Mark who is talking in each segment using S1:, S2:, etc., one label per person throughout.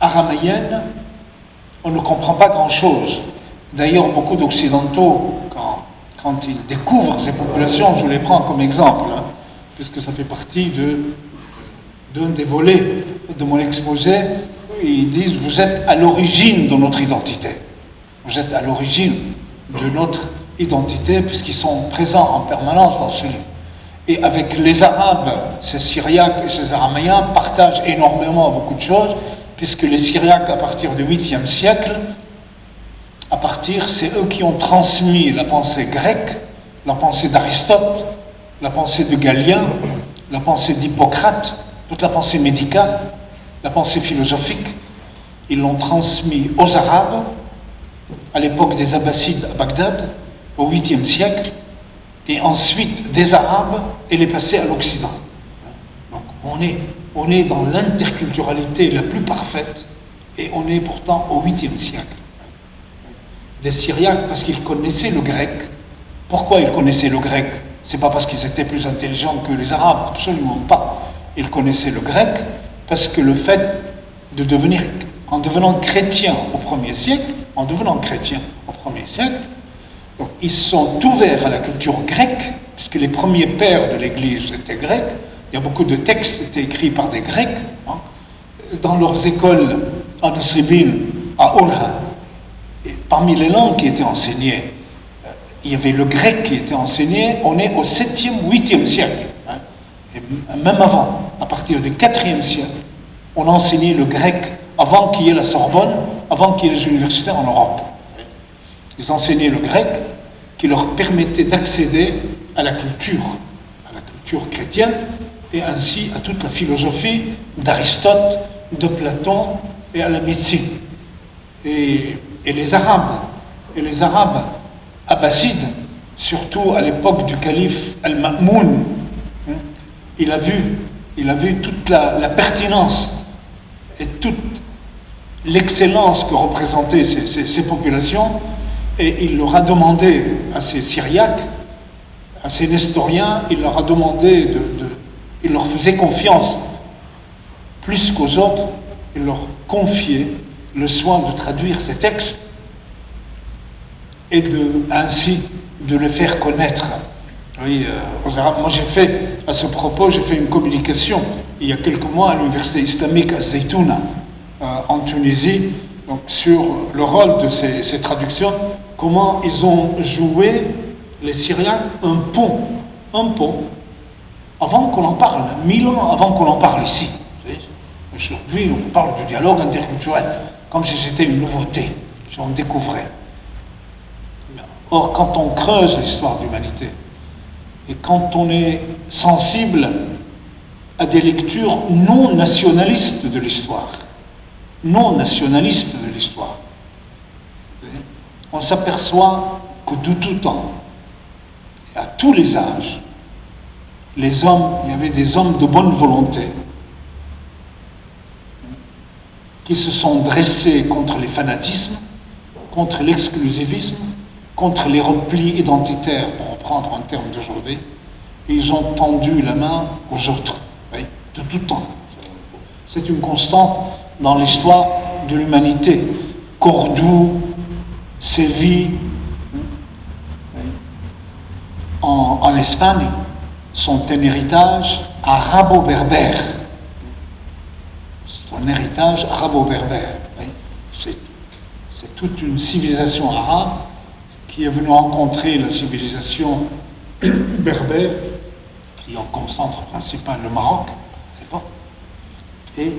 S1: araméenne, on ne comprend pas grand-chose. D'ailleurs, beaucoup d'Occidentaux, quand ils découvrent ces populations, je les prends comme exemple, puisque ça fait partie d'un des volets de mon exposé, ils disent « vous êtes à l'origine de notre identité ». Vous êtes à l'origine de notre identité, puisqu'ils sont présents en permanence dans ce lieu. Et avec les Arabes, ces Syriaques et ces Araméens partagent énormément beaucoup de choses, puisque les Syriaques, à partir du 8e siècle, c'est eux qui ont transmis la pensée grecque, la pensée d'Aristote, la pensée de Galien, la pensée d'Hippocrate, toute la pensée médicale, la pensée philosophique. Ils l'ont transmis aux Arabes, à l'époque des Abbassides à Bagdad, au 8e siècle, et ensuite des Arabes, elle est passée à l'Occident. Donc on est dans l'interculturalité la plus parfaite, et on est pourtant au 8e siècle. Des Syriaques, parce qu'ils connaissaient le grec. Pourquoi ils connaissaient le grec? C'est pas parce qu'ils étaient plus intelligents que les Arabes, absolument pas. Ils connaissaient le grec parce que le fait de devenir, en devenant chrétiens au 1er siècle, donc ils sont ouverts à la culture grecque, puisque les premiers pères de l'Église étaient grecs. Il y a beaucoup de textes qui étaient écrits par des Grecs. Dans leurs écoles à Nusibin, à Orhan, et parmi les langues qui étaient enseignées, il y avait le grec qui était enseigné. On est au 7e, 8e siècle. Et même avant, à partir du 4e siècle, on enseignait le grec avant qu'il y ait la Sorbonne, avant qu'il y ait les universités en Europe. Ils enseignaient le grec qui leur permettait d'accéder à la culture chrétienne, et ainsi à toute la philosophie d'Aristote, de Platon et à la médecine. Et les Arabes abbassides, surtout à l'époque du calife Al-Ma'moun, il a vu toute la pertinence et toute l'excellence que représentaient ces populations, et il leur a demandé à ces Syriaques, à ces Nestoriens, il leur a demandé il leur faisait confiance plus qu'aux autres, il leur confiait le soin de traduire ces textes et ainsi de les faire connaître. Oui, aux Arabes. Moi à ce propos, j'ai fait une communication il y a quelques mois à l'université islamique à Zaytouna, en Tunisie, donc sur le rôle de ces traductions, comment ils ont joué, les Syriens, un pont, avant qu'on en parle, 1000 ans avant qu'on en parle ici. Aujourd'hui, on parle du dialogue interculturel, comme si c'était une nouveauté, si on découvrait. Or, quand on creuse l'histoire de l'humanité, et quand on est sensible à des lectures non nationalistes de l'histoire, on s'aperçoit que de tout temps, à tous les âges, il y avait des hommes de bonne volonté qui se sont dressés contre les fanatismes, contre l'exclusivisme, contre les replis identitaires, pour reprendre un terme d'aujourd'hui, et ils ont tendu la main aux autres, de tout temps. C'est une constante dans l'histoire de l'humanité. Cordoue, Séville, en Espagne, sont un héritage arabo-berbère. C'est un héritage arabo-berbère. C'est toute une civilisation arabe qui est venue rencontrer la civilisation berbère, qui a comme centre principal le Maroc, c'est pas, et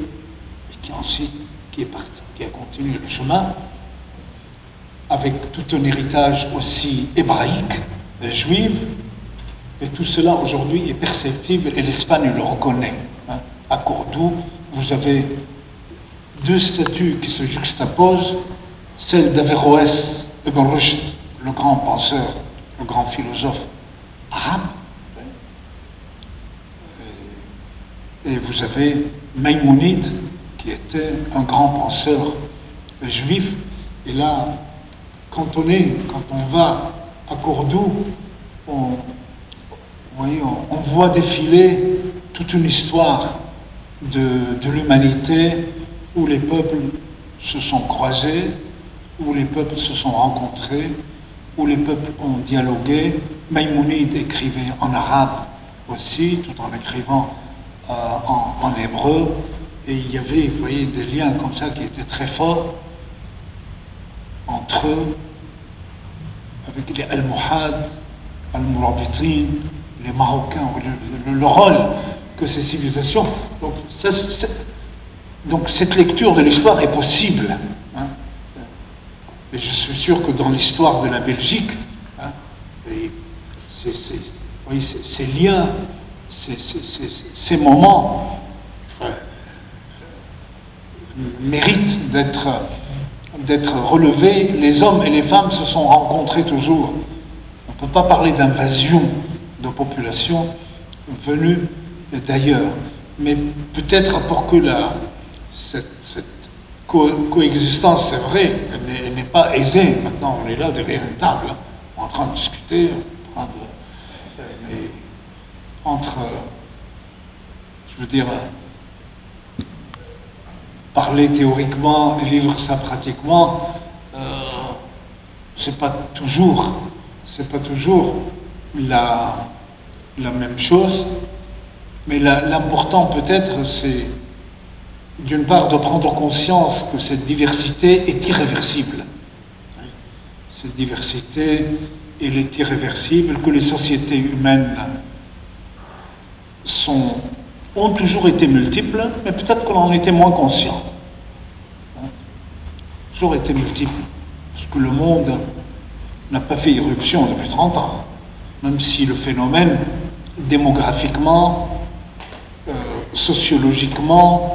S1: qui ensuite qui a continué le chemin avec tout un héritage aussi hébraïque, juif, et tout cela aujourd'hui est perceptible, et l'Espagne le reconnaît. À Cordoue, vous avez deux statues qui se juxtaposent, celle d'Averroès Ibn Rushd, le grand penseur, le grand philosophe arabe, et vous avez Maïmonide, qui était un grand penseur juif. Et là, quand on va à Cordoue, on voit défiler toute une histoire de l'humanité où les peuples se sont croisés, où les peuples se sont rencontrés, où les peuples ont dialogué. Maïmonide écrivait en arabe aussi, tout en écrivant en hébreu, et il y avait, vous voyez, des liens comme ça qui étaient très forts entre eux, avec les Almohades, Al-Mourabitin, les Marocains, le rôle que ces civilisations. Donc cette lecture de l'histoire est possible. Hein. Et je suis sûr que dans l'histoire de la Belgique, hein, ces liens, ces moments méritent d'être relevés. Les hommes et les femmes se sont rencontrés toujours. On ne peut pas parler d'invasion de populations venues d'ailleurs. Mais peut-être pour que cette coexistence, c'est vrai, elle n'est pas aisée. Maintenant, on est là derrière une table, en train de discuter, je veux dire, parler théoriquement, vivre ça pratiquement, c'est pas toujours la même chose. Mais l'important peut-être, c'est d'une part de prendre conscience que cette diversité est irréversible. Cette diversité, elle est irréversible, que les sociétés humaines ont toujours été multiples, mais peut-être qu'on en était moins conscient. Toujours été multiples, parce que le monde n'a pas fait irruption depuis 30 ans, même si le phénomène, démographiquement, sociologiquement,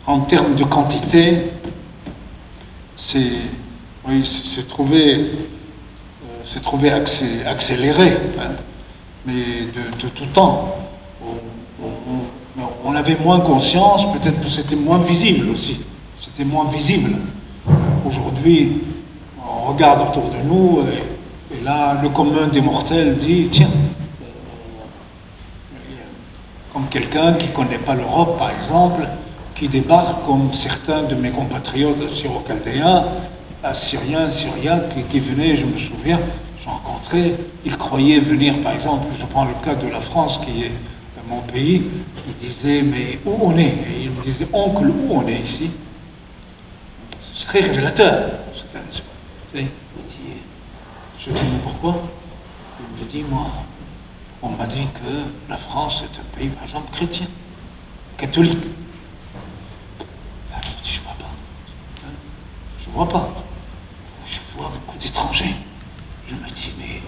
S1: en termes de quantité, c'est trouvé accéléré, hein, mais de tout temps. On avait moins conscience, peut-être que c'était moins visible aussi. C'était moins visible. Aujourd'hui, on regarde autour de nous, et là, le commun des mortels dit, tiens, comme quelqu'un qui ne connaît pas l'Europe, par exemple, qui débarque comme certains de mes compatriotes syro-chaldéens, syriens, qui venaient, je me souviens, j'ai rencontré, ils croyaient venir, par exemple, je prends le cas de la France, qui est mon pays, ils disaient, mais où on est? Et ils me disaient, oncle, où on est ici? C'est très révélateur. Je dis, mais pourquoi? Il me dit, moi, on m'a dit que la France est un pays, par exemple, chrétien, catholique. Alors, je dis, je vois pas. Hein? Je vois pas. Je vois beaucoup d'étrangers. Je me dis, mais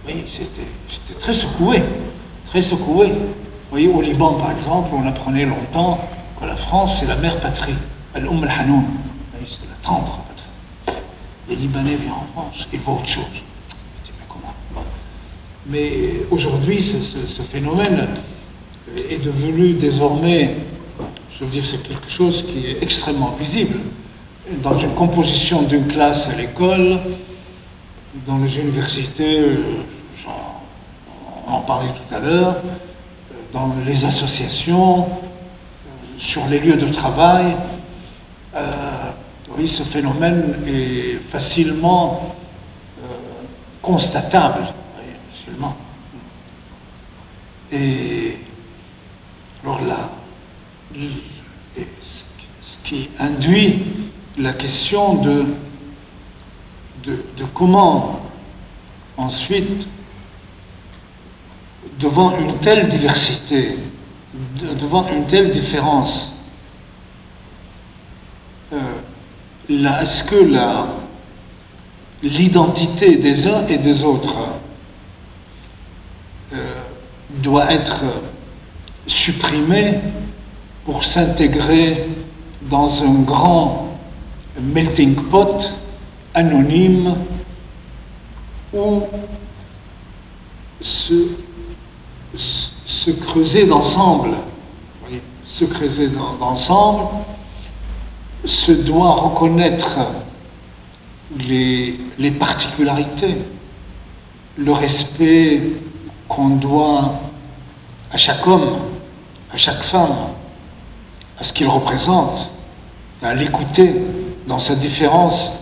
S1: oui, j'étais très secoué. Très secoué. Vous voyez, au Liban, par exemple, on apprenait longtemps que la France, c'est la mère patrie. Al-Umm al-Hanoun. C'est la tendre patrie. Les Libanais viennent en France, ils voient autre chose. Je dis, mais comment? Bon. Mais aujourd'hui, ce phénomène est devenu désormais, je veux dire, c'est quelque chose qui est extrêmement visible. Dans une composition d'une classe à l'école, dans les universités, on en parlait tout à l'heure, dans les associations, sur les lieux de travail, oui, ce phénomène est facilement constatable, facilement. Et alors là, ce qui induit la question de comment ensuite, devant une telle diversité, devant une telle différence, est-ce que l'identité des uns et des autres doit être supprimée pour s'intégrer dans un grand melting pot anonyme où se creuser d'ensemble, se creuser d'ensemble, se doit reconnaître les particularités, le respect qu'on doit à chaque homme, à chaque femme, à ce qu'il représente, à l'écouter dans sa différence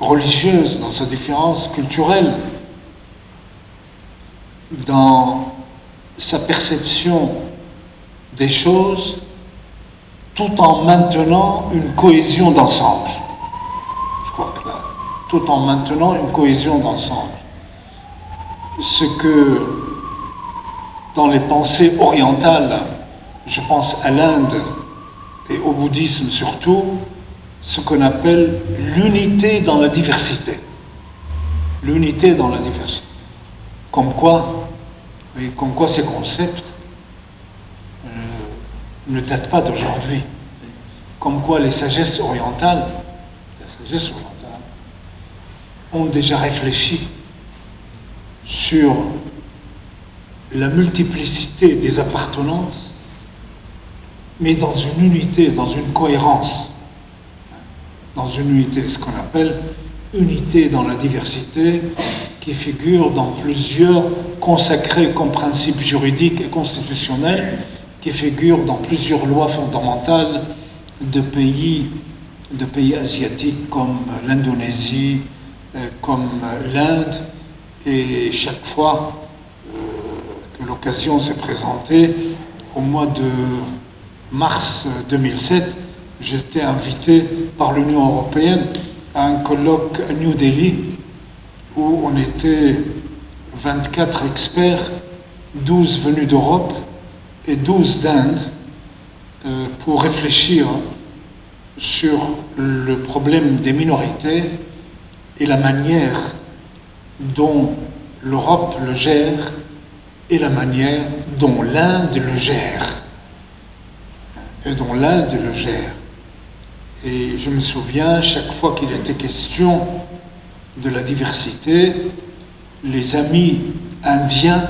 S1: religieuse, dans sa différence culturelle, dans sa perception des choses, tout en maintenant une cohésion d'ensemble. Je crois que là, tout en maintenant une cohésion d'ensemble. Ce que, dans les pensées orientales, je pense à l'Inde et au bouddhisme surtout, ce qu'on appelle l'unité dans la diversité. L'unité dans la diversité. Comme quoi ces concepts ne datent pas d'aujourd'hui. Comme quoi les sagesses orientales ont déjà réfléchi sur la multiplicité des appartenances, mais dans une unité, dans une cohérence, dans une unité, ce qu'on appelle unité dans la diversité, qui figure dans plusieurs, consacrés comme principe juridique et constitutionnel, qui figure dans plusieurs lois fondamentales de pays asiatiques comme l'Indonésie, comme l'Inde, et chaque fois que l'occasion s'est présentée, au mois de mars 2007, j'étais invité par l'Union européenne à un colloque à New Delhi où on était 24 experts, 12 venus d'Europe et 12 d'Inde, pour réfléchir sur le problème des minorités et la manière dont l'Europe le gère et la manière dont l'Inde le gère. Et je me souviens, chaque fois qu'il était question de la diversité, les amis indiens,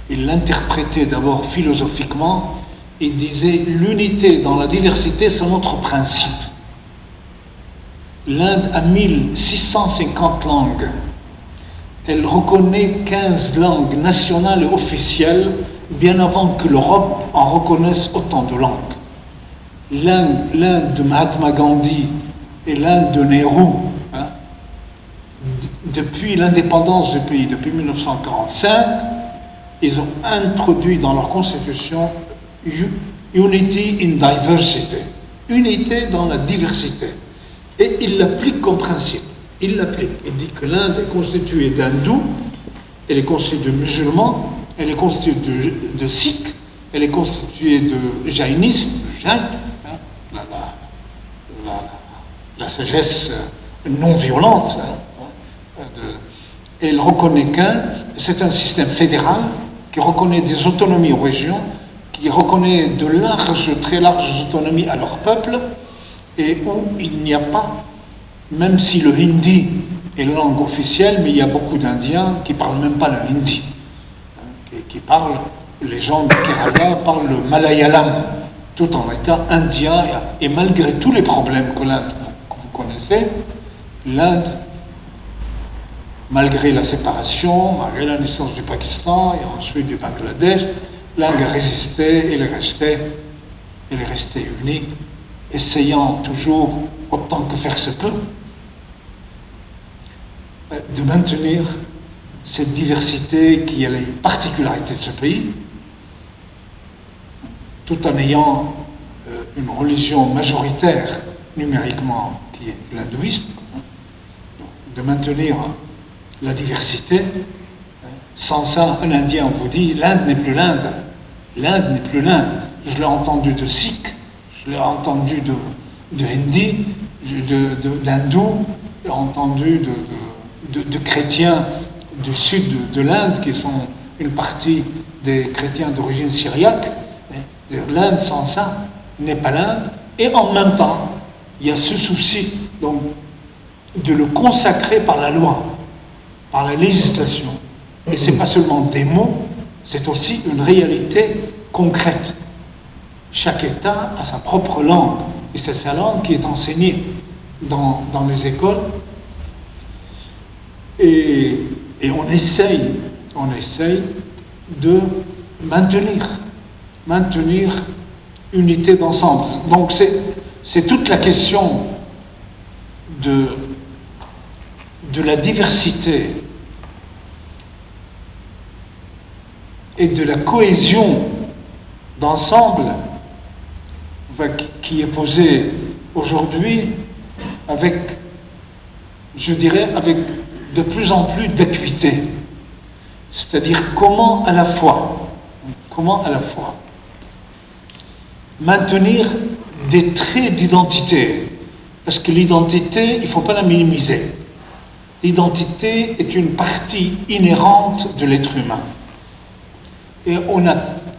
S1: ils l'interprétaient d'abord philosophiquement, ils disaient l'unité dans la diversité, c'est notre principe. L'Inde a 1650 langues. Elle reconnaît 15 langues nationales et officielles bien avant que l'Europe en reconnaisse autant de langues. L'Inde de Mahatma Gandhi et l'Inde de Nehru, depuis l'indépendance du pays, depuis 1945, ils ont introduit dans leur constitution Unity in Diversity, unité dans la diversité. Et ils l'appliquent comme principe. Il dit que l'Inde est constituée d'hindous, elle est constituée de musulmans, elle est constituée de sikhs, elle est constituée de jaïnisme, la sagesse non violente. Elle reconnaît c'est un système fédéral qui reconnaît des autonomies aux régions, qui reconnaît de très larges autonomies à leur peuple, et où il n'y a pas, même si le hindi est la langue officielle, mais il y a beaucoup d'Indiens qui ne parlent même pas le hindi, les gens de Kerala parlent le malayalam, tout en étant indien, et malgré tous les problèmes que vous connaissez, l'Inde, malgré la séparation, malgré la naissance du Pakistan et ensuite du Bangladesh, l'Inde a résisté, elle est restée unie, essayant toujours, autant que faire se peut, de maintenir cette diversité qui est la particularité de ce pays, tout en ayant une religion majoritaire numériquement qui est l'hindouisme, de maintenir la diversité. Sans ça, un Indien vous dit l'Inde n'est plus l'Inde. L'Inde n'est plus l'Inde. Je l'ai entendu de Sikh, je l'ai entendu de Hindi, d'Hindou, je l'ai entendu de chrétiens du sud de l'Inde qui sont une partie des chrétiens d'origine syriaque. L'Inde sans ça n'est pas l'Inde. Et en même temps, il y a ce souci donc de le consacrer par la loi, par la législation. Et ce n'est pas seulement des mots, c'est aussi une réalité concrète. Chaque État a sa propre langue, et c'est sa langue qui est enseignée dans les écoles. Et on essaye de maintenir unité d'ensemble. Donc c'est toute la question de la diversité et de la cohésion d'ensemble qui est posée aujourd'hui avec, je dirais, avec de plus en plus d'acuité. C'est-à-dire comment à la fois maintenir des traits d'identité, parce que l'identité, il ne faut pas la minimiser. L'identité est une partie inhérente de l'être humain. Et on a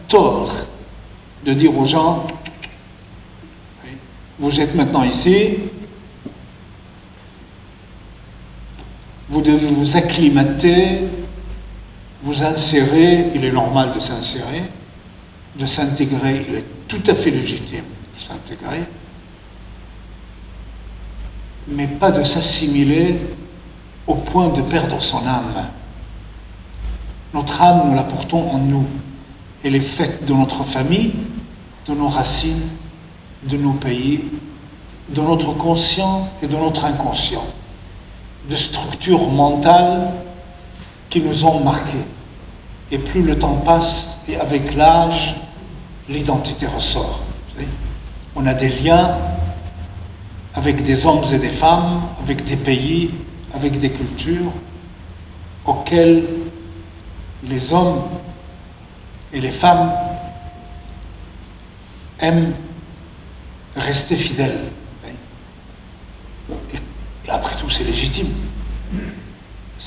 S1: tort de dire aux gens, vous êtes maintenant ici, vous devez vous acclimater, vous insérer, il est normal de s'insérer, de s'intégrer, il est tout à fait légitime de s'intégrer, mais pas de s'assimiler au point de perdre son âme. Notre âme, nous la portons en nous. Elle est faite de notre famille, de nos racines, de nos pays, de notre conscient et de notre inconscient, de structures mentales qui nous ont marqués. Et plus le temps passe, et avec l'âge, l'identité ressort. Vous savez, on a des liens avec des hommes et des femmes, avec des pays, avec des cultures auxquelles les hommes et les femmes aiment rester fidèles. Et après tout, c'est légitime.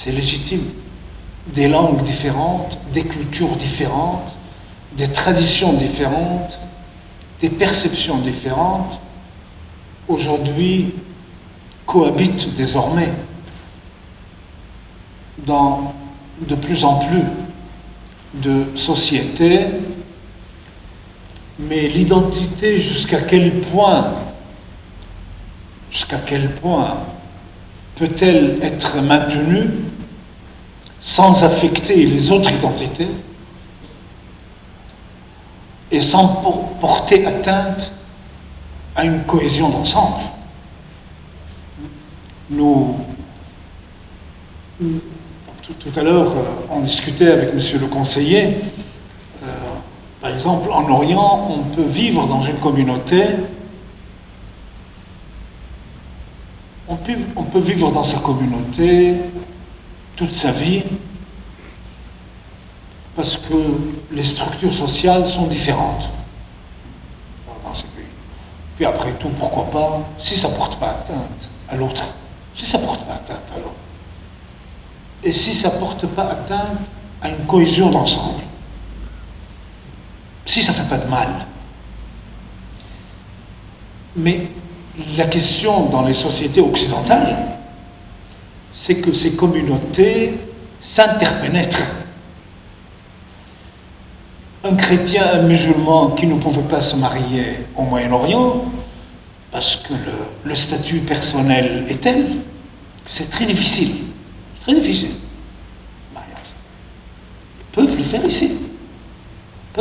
S1: C'est légitime. Des langues différentes, des cultures différentes, des traditions différentes, des perceptions différentes, aujourd'hui cohabitent désormais dans de plus en plus de sociétés, mais l'identité jusqu'à quel point peut-elle être maintenue sans affecter les autres identités et sans porter atteinte à une cohésion d'ensemble. Tout à l'heure, on discutait avec monsieur le conseiller, par exemple, en Orient, on peut vivre dans une communauté, on peut vivre dans sa communauté toute sa vie, parce que les structures sociales sont différentes dans ces pays. Puis après tout, pourquoi pas, si ça ne porte pas atteinte à l'autre, si ça ne porte pas atteinte à l'autre, et si ça ne porte pas atteinte à une cohésion d'ensemble, si ça ne fait pas de mal. Mais la question dans les sociétés occidentales, c'est que ces communautés s'interpénètrent. Un chrétien, un musulman qui ne pouvait pas se marier au Moyen-Orient, parce que le statut personnel est tel, c'est très difficile. Très difficile. Ils peuvent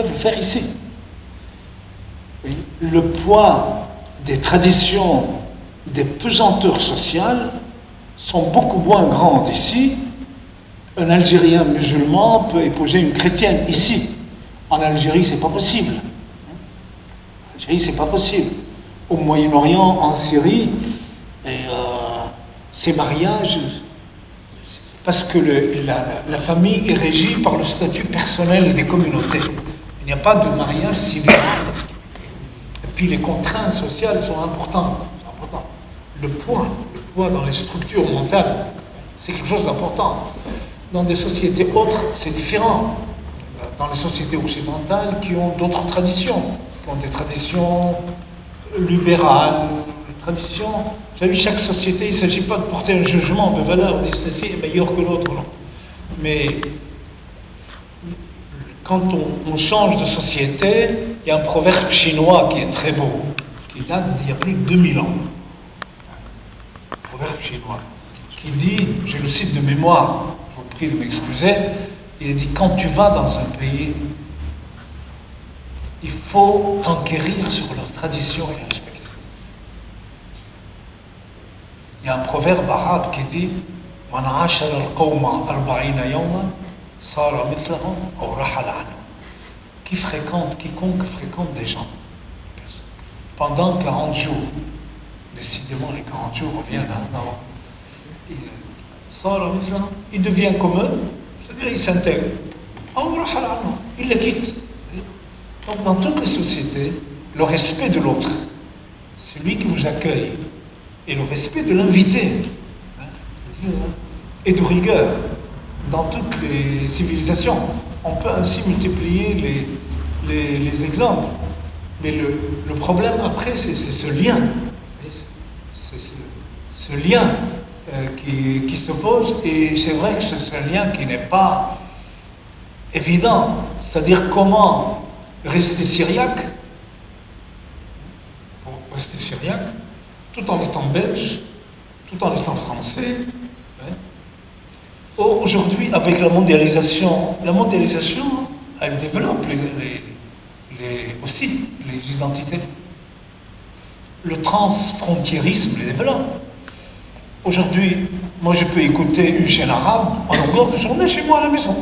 S1: le faire ici. Le poids des traditions, des pesanteurs sociales sont beaucoup moins grandes ici. Un Algérien musulman peut épouser une chrétienne ici. En Algérie, c'est pas possible. En Algérie, c'est pas possible. Au Moyen-Orient, en Syrie, ces mariages, parce que la famille est régie par le statut personnel des communautés. Il n'y a pas de mariage civil. Et puis les contraintes sociales sont importantes. Le poids dans les structures mentales, c'est quelque chose d'important. Dans des sociétés autres, c'est différent. Dans les sociétés occidentales qui ont d'autres traditions, qui ont des traditions libérales, des traditions. Vous savez, chaque société, il ne s'agit pas de porter un jugement de valeur, de ceci est meilleur que l'autre, non. Mais quand on change de société, il y a un proverbe chinois qui est très beau, qui date d'il y a plus de 2000 ans. Un proverbe chinois qui dit, je le cite de mémoire, je vous prie de m'excuser, il dit, quand tu vas dans un pays, il faut enquérir sur leurs traditions et respecter. Il y a un proverbe arabe qui dit Man ashara al-qawma 40 yawman sara mithlahum aw rahala anhum. Quiconque fréquente des gens pendant 40 jours, décidément les 40 jours reviennent il devient comme eux, c'est-à-dire il s'intègre, il les quitte. Donc dans toutes les sociétés, le respect de l'autre, celui qui vous accueille, et le respect de l'invité, et de rigueur, dans toutes les civilisations, on peut ainsi multiplier les exemples. Mais le problème après, c'est ce lien. C'est ce lien qui se pose, et c'est vrai que c'est un lien qui n'est pas évident. C'est-à-dire comment rester syriaque, tout en étant belge, tout en étant français. Or, aujourd'hui, avec la mondialisation, elle développe aussi les identités. Le transfrontiérisme les développe. Aujourd'hui, moi je peux écouter une chaîne arabe en longueur de journée chez moi à la maison.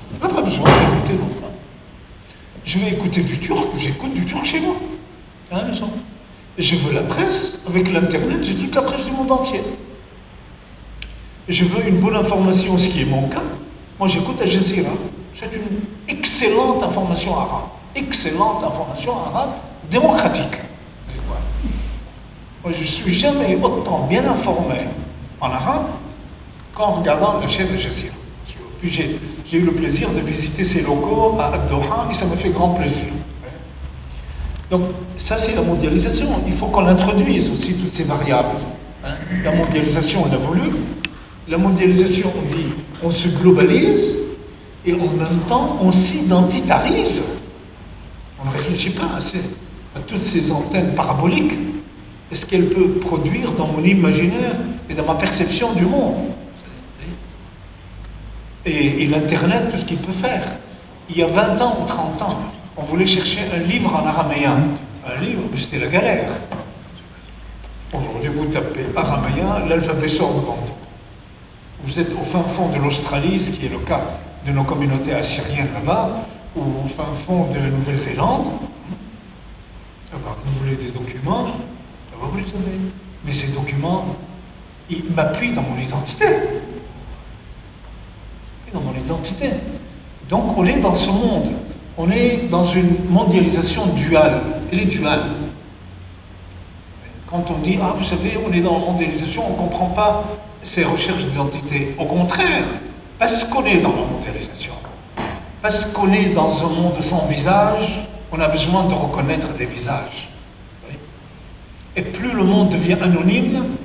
S1: Je n'ai pas besoin d'écouter d'autres. Je vais écouter du turc, j'écoute du turc chez moi, à la maison. Et je veux la presse, avec l'internet, j'ai toute la presse du monde entier. Et je veux une bonne information, ce qui est mon cas. Moi j'écoute Al Jazeera, c'est une excellente information arabe, démocratique. Moi je ne suis jamais autant bien informé en arabe qu'en regardant la chaîne Al Jazeera. Puis j'ai eu le plaisir de visiter ces locaux à Doha et ça m'a fait grand plaisir. Donc ça c'est la mondialisation. Il faut qu'on introduise aussi toutes ces variables. La mondialisation on a voulu. La mondialisation on dit on se globalise et en même temps on s'identitarise. On ne réfléchit pas assez à toutes ces antennes paraboliques. Est-ce qu'elles peuvent produire dans mon imaginaire et dans ma perception du monde? Et l'Internet, tout ce qu'il peut faire. Il y a 20 ans ou 30 ans, on voulait chercher un livre en araméen. Un livre, mais c'était la galère. Aujourd'hui, vous tapez araméen, l'alphabet sort devant vous. Vous êtes au fin fond de l'Australie, ce qui est le cas de nos communautés assyriennes là-bas, ou au fin fond de la Nouvelle-Zélande. Vous voulez des documents, vous les avez. Mais ces documents, ils m'appuient dans mon identité. Donc on est dans ce monde, on est dans une mondialisation duale, elle est duale. Quand on dit, vous savez, on est dans la mondialisation, on ne comprend pas ces recherches d'identité. Au contraire, parce qu'on est dans la mondialisation, parce qu'on est dans un monde sans visage, on a besoin de reconnaître des visages. Et plus le monde devient anonyme,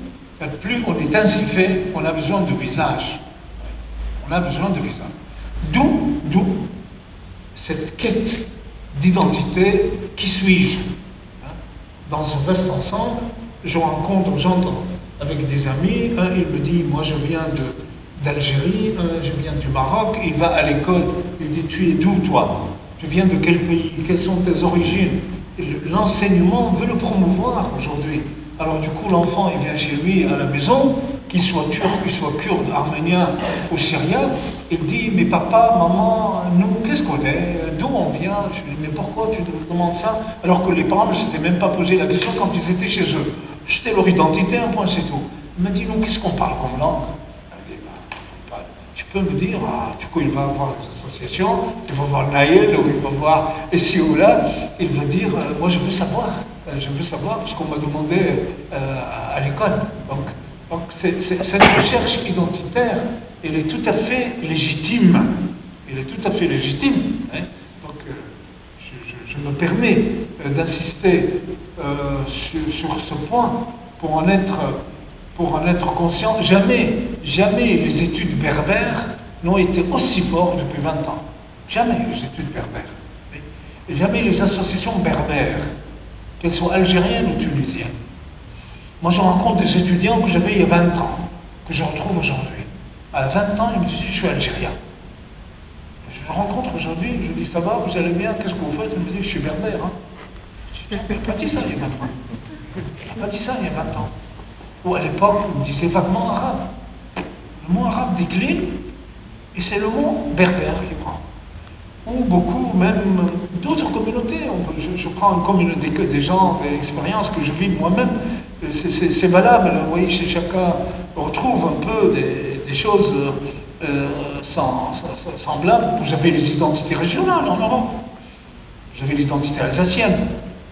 S1: plus on est ainsi fait, on a besoin de visages. On a besoin de visage. D'où cette quête d'identité, qui suis-je? Dans un vaste ensemble, j'entends avec des amis, un il me dit, moi je viens d'Algérie, un je viens du Maroc, il va à l'école, il dit, tu es d'où toi? Tu viens de quel pays? Quelles sont tes origines? L'enseignement veut le promouvoir aujourd'hui. Alors du coup l'enfant il vient chez lui à la maison, qu'il soit turc, qu'il soit kurde, arménien ou syrien, il dit mais papa, maman, nous qu'est-ce qu'on est? D'où on vient? Je lui dis mais pourquoi tu demandes ça? Alors que les parents ne s'étaient même pas posé la question quand ils étaient chez eux. C'était leur identité, un point c'est tout. Il m'a dit nous qu'est-ce qu'on parle comme langue? Tu peux me dire, du coup il va voir des associations, il va voir Naël, ou il va voir ici ou là, il va dire, moi je veux savoir parce qu'on m'a demandé à l'école. Donc cette recherche identitaire, elle est tout à fait légitime. Hein. Donc je me permets d'insister sur ce point pour en être conscient. Jamais les études berbères n'ont été aussi fortes depuis 20 ans. Jamais les études berbères. Et jamais les associations berbères, qu'elles soient algériennes ou tunisiennes. Moi, je rencontre des étudiants que j'avais il y a 20 ans, que je retrouve aujourd'hui. À 20 ans, ils me disaient, je suis algérien. Je Je me rencontre aujourd'hui, je dis ça va, vous allez bien, qu'est-ce que vous faites? Elle me dit je suis berbère. Hein. Elle n'a pas dit ça il y a 20 ans. Elle n'a pas dit ça il y a 20 ans. Ou à l'époque, on me disait vaguement arabe. Le mot arabe décline, et c'est le mot berbère qui prend. Ou beaucoup, même d'autres communautés. Je prends une communauté des gens, des expériences que je vis moi-même. C'est valable, vous voyez, chez chacun, on retrouve un peu des choses semblables. Vous avez les identités régionales en Europe. Vous avez l'identité alsacienne,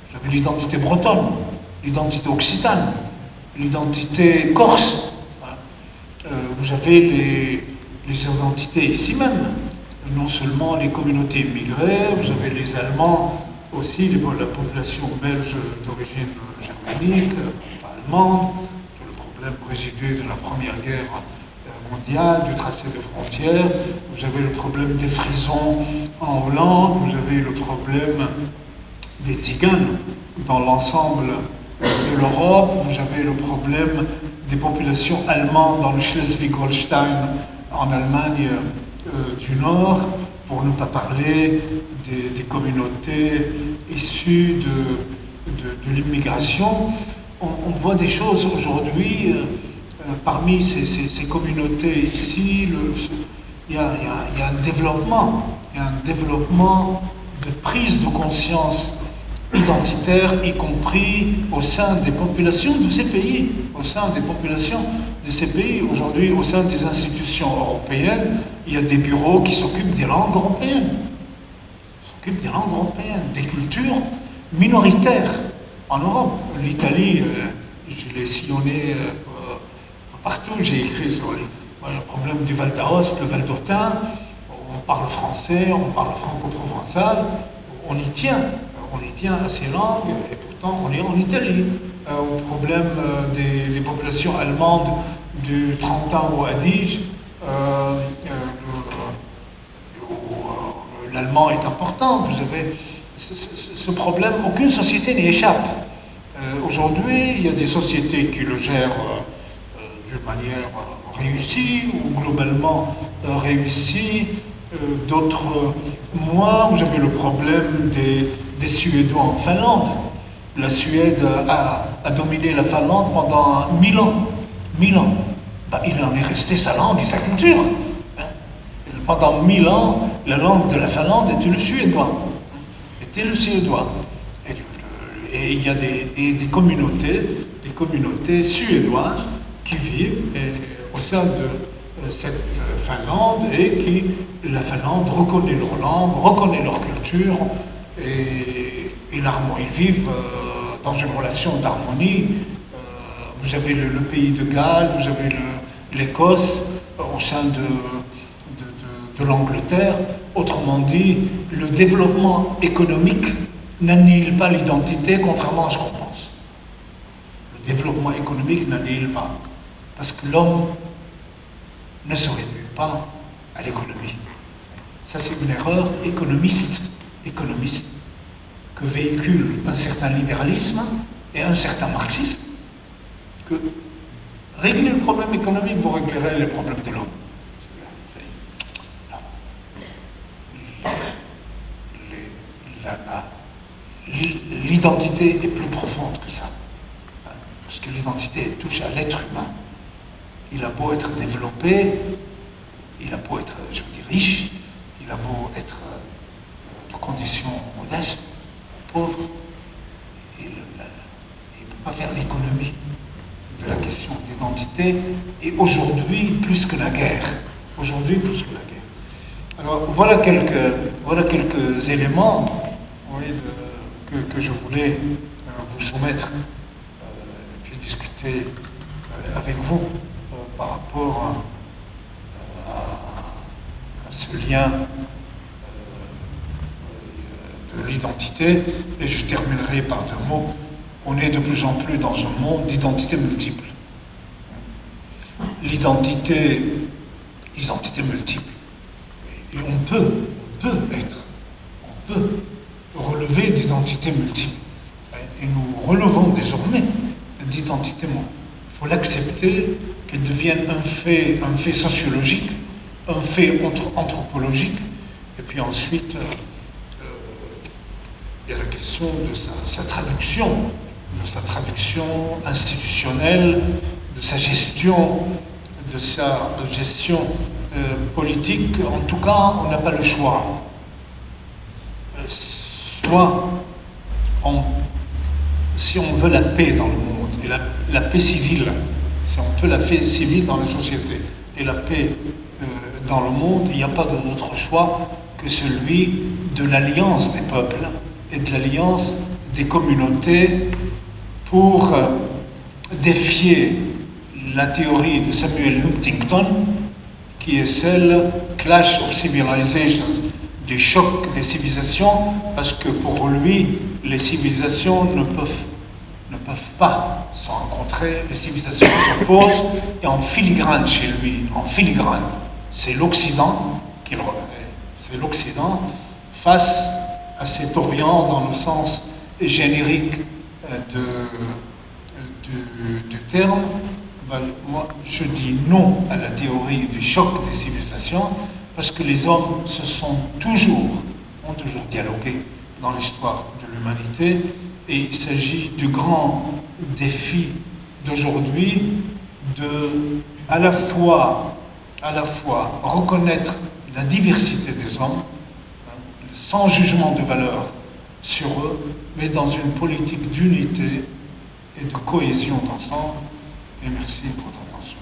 S1: vous avez l'identité bretonne, l'identité occitane, l'identité corse. Vous avez les identités ici même. Non seulement les communautés immigrées, vous avez les Allemands aussi, la population belge d'origine germanique, allemande, le problème résidu de la Première Guerre mondiale, du tracé de frontières, vous avez le problème des frisons en Hollande, vous avez le problème des tziganes dans l'ensemble de l'Europe, vous avez le problème des populations allemandes dans le Schleswig-Holstein en Allemagne du Nord, pour ne pas parler des communautés issues de l'immigration. On voit des choses aujourd'hui, parmi ces communautés ici, il y a un développement, de prise de conscience identitaire, y compris au sein des populations de ces pays, Aujourd'hui, au sein des institutions européennes, il y a des bureaux qui s'occupent des langues européennes, des cultures minoritaires en Europe. L'Italie, je l'ai sillonné partout, j'ai écrit sur le problème du Val d'Aoste, le Val d'Autun, on parle français, on parle franco-provençal, on y tient à ces langues, et pourtant on est en Italie. Au problème des populations allemandes du Trentin au Adige, l'allemand est important. Vous avez ce problème, aucune société n'y échappe. Aujourd'hui, il y a des sociétés qui le gèrent d'une manière réussie ou globalement réussie, d'autres moins. Vous avez le problème des Suédois en Finlande. La Suède a dominé la Finlande pendant 1000 ans. Il en est resté sa langue et sa culture. Pendant 1000 ans, la langue de la Finlande était le suédois. Et il y a des communautés suédoises qui vivent au sein de cette Finlande, et la Finlande reconnaît leur langue, reconnaît leur culture, et ils vivent dans une relation d'harmonie. Vous avez le pays de Galles, vous avez l'Écosse au sein de l'Angleterre. Autrement dit, le développement économique n'annihile pas l'identité, contrairement à ce qu'on pense. Le développement économique n'annihile pas, parce que l'homme ne se réduit pas à l'économie. Ça, c'est une erreur économiste que véhicule un certain libéralisme et un certain marxisme, que régler le problème économique, vous réglerez les problèmes de l'homme. L'identité est plus profonde que ça, parce que l'identité touche à l'être humain. Il a beau être développé, il a beau être, riche, il a beau être de conditions modestes, pauvre, il ne peut pas faire l'économie de la question d'identité, et aujourd'hui plus que la guerre. Alors voilà quelques éléments, vous voyez, que je voulais vous soumettre, puis discuter avec vous par rapport à ce lien de l'identité. Et je terminerai par deux mots. On est de plus en plus dans un monde d'identités multiples. L'identité multiple. Et on peut relever d'identités multiples. Et nous relevons désormais d'identités multiples. Il faut l'accepter, qu'elle devienne un fait sociologique, un fait anthropologique, Et puis ensuite, il y a la question de sa traduction institutionnelle, de sa gestion politique. En tout cas, on n'a pas le choix. Soit, si on veut la paix dans le monde, et la paix civile, si on veut la paix civile dans la société, et la paix dans le monde, il n'y a pas d'autre choix que celui de l'alliance des peuples et de l'alliance des communautés pour défier la théorie de Samuel Huntington, qui est celle Clash of Civilizations, du choc des civilisations, parce que pour lui, les civilisations ne peuvent pas se rencontrer, les civilisations s'opposent, et en filigrane chez lui, en filigrane, c'est l'Occident qu'il reconnaît, c'est l'Occident face à cet Orient dans le sens générique du terme. Moi, je dis non à la théorie du choc des civilisations, parce que les hommes ont toujours dialogué dans l'histoire de l'humanité, et il s'agit du grand défi d'aujourd'hui de à la fois reconnaître la diversité des hommes, sans jugement de valeur sur eux, mais dans une politique d'unité et de cohésion d'ensemble. Et merci pour votre attention.